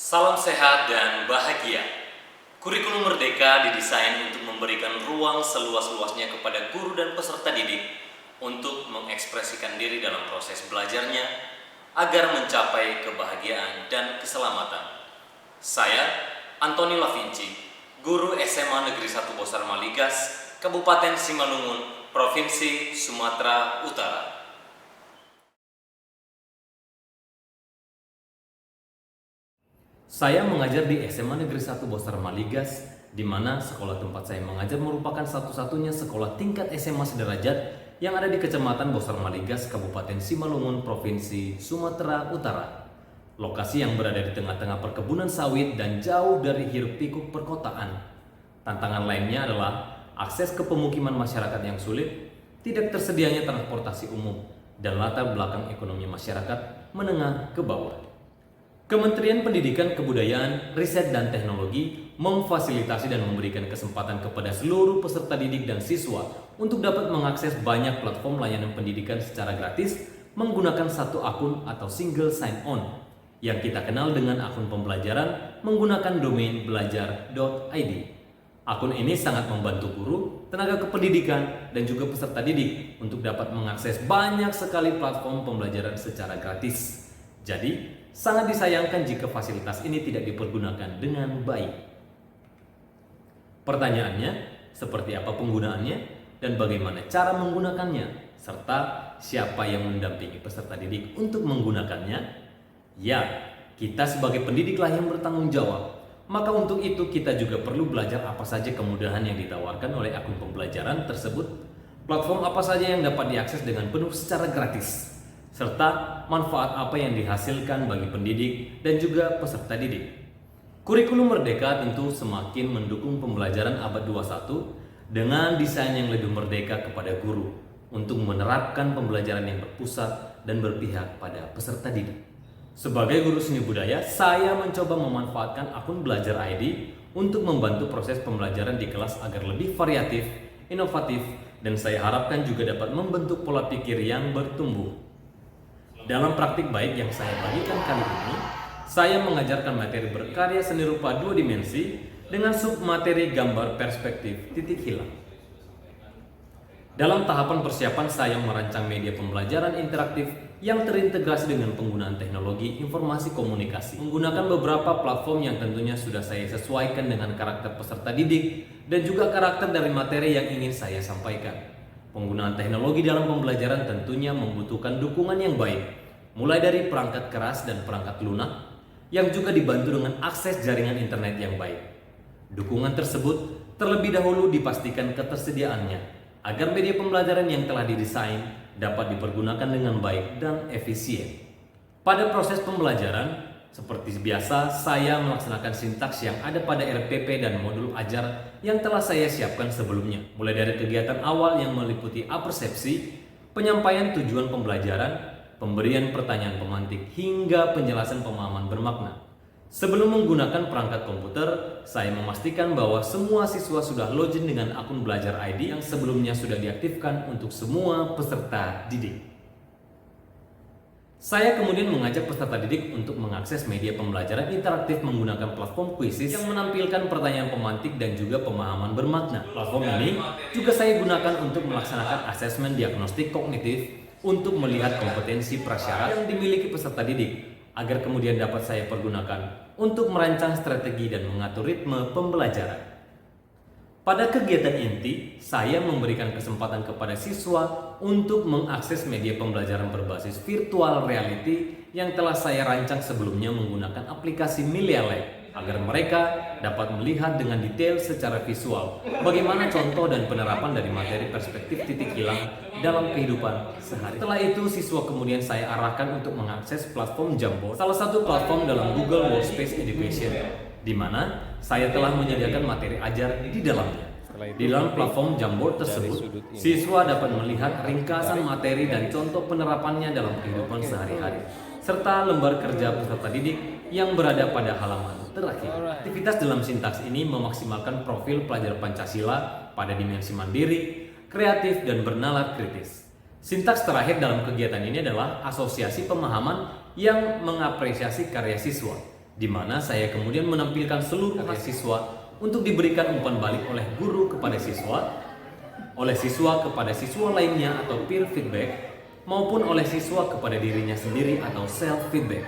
Salam sehat dan bahagia. Kurikulum Merdeka didesain untuk memberikan ruang seluas-luasnya kepada guru dan peserta didik untuk mengekspresikan diri dalam proses belajarnya agar mencapai kebahagiaan dan keselamatan. Saya, Antoni Lavinci, guru SMA Negeri 1 Bosar Maligas, Kabupaten Simalungun, Provinsi Sumatera Utara. Saya mengajar di SMA Negeri 1 Bosar Maligas, di mana sekolah tempat saya mengajar merupakan satu-satunya sekolah tingkat SMA sederajat yang ada di Kecamatan Bosar Maligas, Kabupaten Simalungun, Provinsi Sumatera Utara. Lokasi yang berada di tengah-tengah perkebunan sawit dan jauh dari hiruk-pikuk perkotaan. Tantangan lainnya adalah akses ke pemukiman masyarakat yang sulit, tidak tersedianya transportasi umum, dan latar belakang ekonomi masyarakat menengah ke bawah. Kementerian Pendidikan, Kebudayaan, Riset dan Teknologi memfasilitasi dan memberikan kesempatan kepada seluruh peserta didik dan siswa untuk dapat mengakses banyak platform layanan pendidikan secara gratis menggunakan satu akun atau single sign-on yang kita kenal dengan akun pembelajaran menggunakan domain belajar.id. Akun ini sangat membantu guru, tenaga kependidikan, dan juga peserta didik untuk dapat mengakses banyak sekali platform pembelajaran secara gratis. Jadi, sangat disayangkan jika fasilitas ini tidak dipergunakan dengan baik. Pertanyaannya, seperti apa penggunaannya dan bagaimana cara menggunakannya, serta siapa yang mendampingi peserta didik untuk menggunakannya? Ya, kita sebagai pendidiklah yang bertanggung jawab. Maka untuk itu kita juga perlu belajar apa saja kemudahan yang ditawarkan oleh akun pembelajaran tersebut, platform apa saja yang dapat diakses dengan penuh secara gratis, serta manfaat apa yang dihasilkan bagi pendidik dan juga peserta didik. Kurikulum Merdeka tentu semakin mendukung pembelajaran abad 21 dengan desain yang lebih merdeka kepada guru untuk menerapkan pembelajaran yang berpusat dan berpihak pada peserta didik. Sebagai guru seni budaya, saya mencoba memanfaatkan akun Belajar ID untuk membantu proses pembelajaran di kelas agar lebih variatif, inovatif, dan saya harapkan juga dapat membentuk pola pikir yang bertumbuh. Dalam praktik baik yang saya bagikan kali ini, saya mengajarkan materi berkarya seni rupa 2 dimensi dengan submateri gambar perspektif titik hilang. Dalam tahapan persiapan, saya merancang media pembelajaran interaktif yang terintegrasi dengan penggunaan teknologi informasi komunikasi. Menggunakan beberapa platform yang tentunya sudah saya sesuaikan dengan karakter peserta didik dan juga karakter dari materi yang ingin saya sampaikan. Penggunaan teknologi dalam pembelajaran tentunya membutuhkan dukungan yang baik, mulai dari perangkat keras dan perangkat lunak, yang juga dibantu dengan akses jaringan internet yang baik. Dukungan tersebut terlebih dahulu dipastikan ketersediaannya, agar media pembelajaran yang telah didesain dapat dipergunakan dengan baik dan efisien. Pada proses pembelajaran, seperti biasa, saya melaksanakan sintaks yang ada pada RPP dan modul ajar yang telah saya siapkan sebelumnya. Mulai dari kegiatan awal yang meliputi apersepsi, penyampaian tujuan pembelajaran, pemberian pertanyaan pemantik, hingga penjelasan pemahaman bermakna. Sebelum menggunakan perangkat komputer, saya memastikan bahwa semua siswa sudah login dengan akun Belajar ID yang sebelumnya sudah diaktifkan untuk semua peserta didik. Saya kemudian mengajak peserta didik untuk mengakses media pembelajaran interaktif menggunakan platform Quizzes yang menampilkan pertanyaan pemantik dan juga pemahaman bermakna. Platform ini juga saya gunakan untuk melaksanakan asesmen diagnostik kognitif untuk melihat kompetensi prasyarat yang dimiliki peserta didik, agar kemudian dapat saya pergunakan untuk merancang strategi dan mengatur ritme pembelajaran. Pada kegiatan inti, saya memberikan kesempatan kepada siswa untuk mengakses media pembelajaran berbasis virtual reality yang telah saya rancang sebelumnya menggunakan aplikasi Milea Lab, agar mereka dapat melihat dengan detail secara visual bagaimana contoh dan penerapan dari materi perspektif titik hilang dalam kehidupan sehari. Setelah itu, siswa kemudian saya arahkan untuk mengakses platform Jamboard, salah satu platform dalam Google Workspace Education, di mana saya telah menyediakan materi ajar di dalamnya. Di dalam platform Jamboard tersebut, siswa dapat melihat ringkasan materi dan contoh penerapannya dalam kehidupan sehari-hari, serta lembar kerja peserta didik yang berada pada halaman terakhir. Aktivitas dalam sintaks ini memaksimalkan profil pelajar Pancasila pada dimensi mandiri, kreatif, dan bernalar kritis. Sintaks terakhir dalam kegiatan ini adalah asosiasi pemahaman yang mengapresiasi karya siswa, di mana saya kemudian menampilkan seluruh siswa untuk diberikan umpan balik oleh guru kepada siswa kepada siswa lainnya atau peer feedback, maupun oleh siswa kepada dirinya sendiri atau self feedback.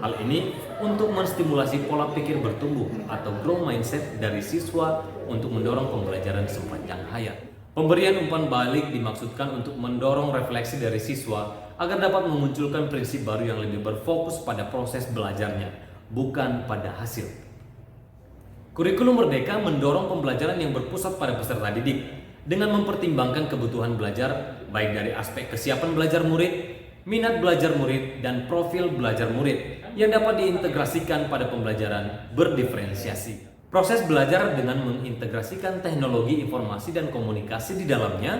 Hal ini untuk menstimulasi pola pikir bertumbuh atau growth mindset dari siswa untuk mendorong pembelajaran sepanjang hayat. Pemberian umpan balik dimaksudkan untuk mendorong refleksi dari siswa agar dapat memunculkan prinsip baru yang lebih berfokus pada proses belajarnya, bukan pada hasil. Kurikulum Merdeka mendorong pembelajaran yang berpusat pada peserta didik dengan mempertimbangkan kebutuhan belajar baik dari aspek kesiapan belajar murid, minat belajar murid, dan profil belajar murid yang dapat diintegrasikan pada pembelajaran berdiferensiasi. Proses belajar dengan mengintegrasikan teknologi informasi dan komunikasi di dalamnya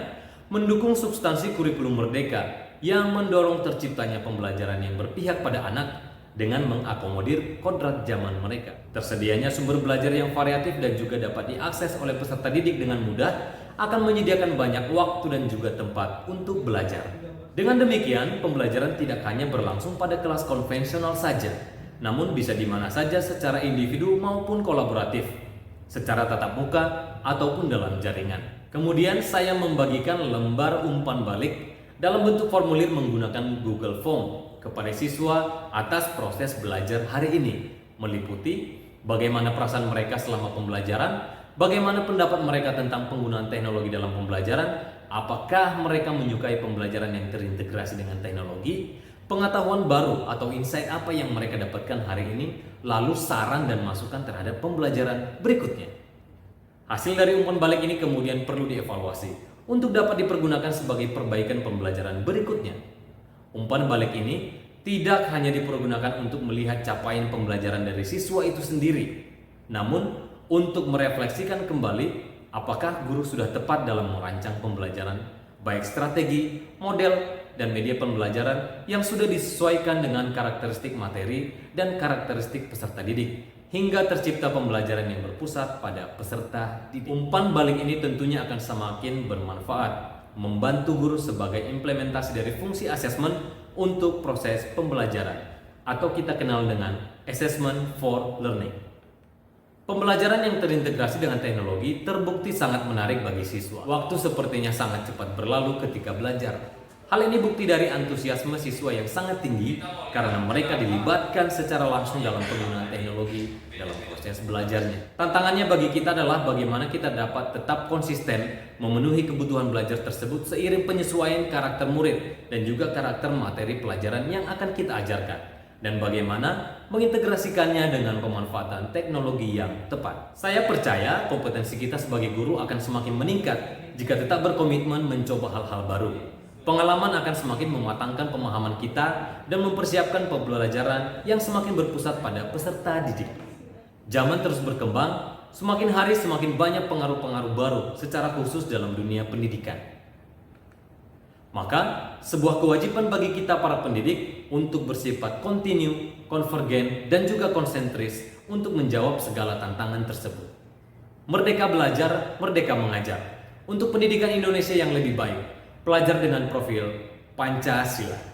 mendukung substansi kurikulum Merdeka yang mendorong terciptanya pembelajaran yang berpihak pada anak dengan mengakomodir kodrat zaman mereka. Tersedianya sumber belajar yang variatif dan juga dapat diakses oleh peserta didik dengan mudah akan menyediakan banyak waktu dan juga tempat untuk belajar. Dengan demikian, pembelajaran tidak hanya berlangsung pada kelas konvensional saja, namun bisa di mana saja secara individu maupun kolaboratif, secara tatap muka ataupun dalam jaringan. Kemudian saya membagikan lembar umpan balik dalam bentuk formulir menggunakan Google Form kepada siswa atas proses belajar hari ini, meliputi bagaimana perasaan mereka selama pembelajaran, bagaimana pendapat mereka tentang penggunaan teknologi dalam pembelajaran, apakah mereka menyukai pembelajaran yang terintegrasi dengan teknologi, pengetahuan baru atau insight apa yang mereka dapatkan hari ini, lalu saran dan masukan terhadap pembelajaran berikutnya. Hasil dari umpan balik ini kemudian perlu dievaluasi untuk dapat dipergunakan sebagai perbaikan pembelajaran berikutnya. Umpan balik ini tidak hanya dipergunakan untuk melihat capaian pembelajaran dari siswa itu sendiri, namun untuk merefleksikan kembali apakah guru sudah tepat dalam merancang pembelajaran, baik strategi, model, dan media pembelajaran yang sudah disesuaikan dengan karakteristik materi dan karakteristik peserta didik, hingga tercipta pembelajaran yang berpusat pada peserta didik. Umpan balik ini tentunya akan semakin bermanfaat, membantu guru sebagai implementasi dari fungsi asesmen untuk proses pembelajaran, atau kita kenal dengan assessment for learning. Pembelajaran yang terintegrasi dengan teknologi terbukti sangat menarik bagi siswa. Waktu sepertinya sangat cepat berlalu ketika belajar. Hal ini bukti dari antusiasme siswa yang sangat tinggi karena mereka dilibatkan secara langsung dalam penggunaan teknologi dalam proses belajarnya. Tantangannya bagi kita adalah bagaimana kita dapat tetap konsisten memenuhi kebutuhan belajar tersebut seiring penyesuaian karakter murid dan juga karakter materi pelajaran yang akan kita ajarkan, dan bagaimana mengintegrasikannya dengan pemanfaatan teknologi yang tepat. Saya percaya kompetensi kita sebagai guru akan semakin meningkat jika tetap berkomitmen mencoba hal-hal baru. Pengalaman akan semakin mematangkan pemahaman kita dan mempersiapkan pembelajaran yang semakin berpusat pada peserta didik. Zaman terus berkembang, semakin hari semakin banyak pengaruh-pengaruh baru secara khusus dalam dunia pendidikan. Maka, sebuah kewajiban bagi kita para pendidik untuk bersifat kontinu, konvergen, dan juga konsentris untuk menjawab segala tantangan tersebut. Merdeka belajar, merdeka mengajar. Untuk pendidikan Indonesia yang lebih baik, pelajar dengan profil Pancasila.